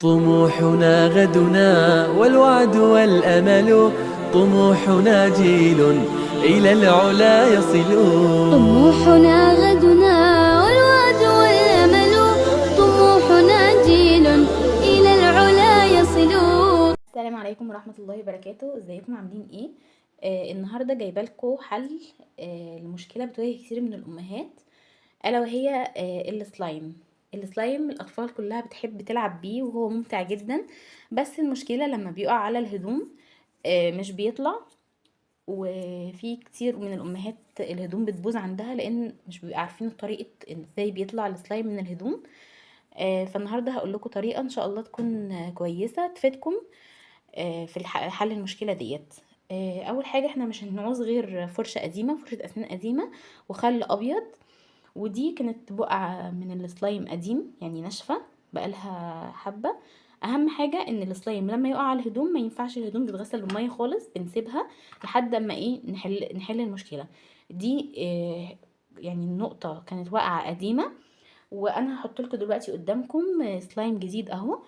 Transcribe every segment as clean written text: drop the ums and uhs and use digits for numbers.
طموحنا غدنا والوعد والأمل، طموحنا جيل إلى العلا يصل. طموحنا غدنا والوعد والأمل، طموحنا جيل إلى العلا يصل. السلام عليكم ورحمة الله وبركاته. ازيكم عاملين ايه؟ النهاردة جايبه لكم حل لمشكلة بتواجه كتير من الأمهات، ألا وهي السلايم الأطفال كلها بتحب تلعب بيه وهو ممتع جدا، بس المشكلة لما بيقع على الهدوم مش بيطلع، وفي كتير من الأمهات الهدوم بتبوظ عندها لأن مش بيبقوا عارفين طريقة ازاي بيطلع السلايم من الهدوم. فالنهاردة هقول لكم طريقة إن شاء الله تكون كويسة تفيدكم في حل المشكلة ديت. اول حاجة احنا مش هنعوز غير فرشة اسنان قديمة وخل ابيض، ودي كانت بقعة من السلايم قديم يعني ناشفة بقالها حبة. اهم حاجة ان السلايم لما يقع على الهدوم ما ينفعش الهدوم تتغسل بمية خالص، بنسيبها لحد اما نحل المشكلة دي. يعني النقطة كانت واقعة قديمة، وانا هحط لكم دلوقتي قدامكم سلايم جديد اهو.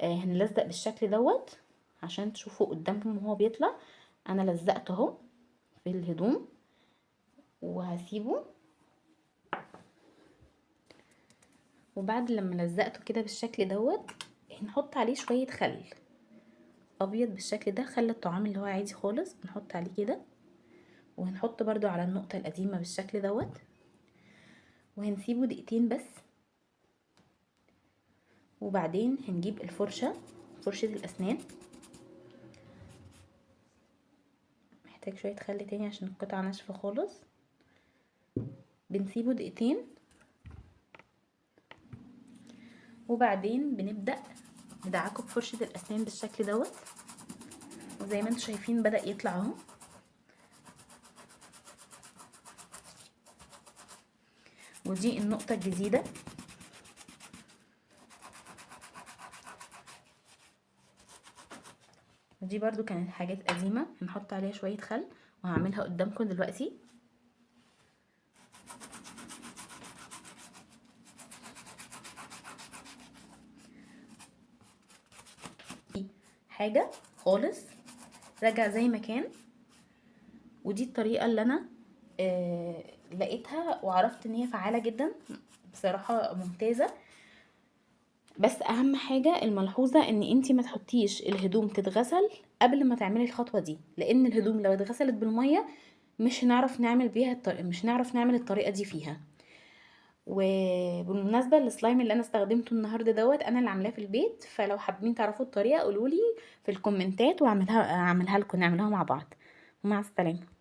هنلزق بالشكل دوت عشان تشوفوا قدامكم وهو بيطلع. انا لزقته اهو في الهدوم وهسيبه، وبعد لما لزقته كده بالشكل دوت هنحط عليه شوية خل ابيض بالشكل ده، خل الطعام اللي هو عادي خالص بنحط عليه كده، وهنحط برضو على النقطة القديمة بالشكل دوت، وهنسيبه دقيقتين بس. وبعدين هنجيب فرشة الاسنان، محتاج شوية خل تاني عشان القطعة ناشفة خالص. بنسيبه دقيقتين وبعدين بنبدأ ندعكه بفرشة الأسنان بالشكل دوت، وزي ما انتم شايفين بدأ يطلع اهو. ودي النقطة الجديدة، ودي برضو كانت حاجات قديمة هنحط عليها شوية خل، وهعملها قدامكم دلوقتي. حاجة خالص رجع زي ما كان، ودي الطريقة اللي انا لقيتها وعرفت ان هي فعالة جدا بصراحة، ممتازة. بس اهم حاجة الملحوظة ان انتي ما تحطيش الهدوم تتغسل قبل ما تعملي الخطوة دي، لان الهدوم لو اتغسلت بالمية مش هنعرف نعمل الطريقة دي فيها. وبالمناسبة السلايم اللي انا استخدمته النهاردة دوت انا اللي عاملاه في البيت، فلو حابين تعرفوا الطريقة قولولي في الكومنتات واعملها لكم نعملها مع بعض. ومع السلامة.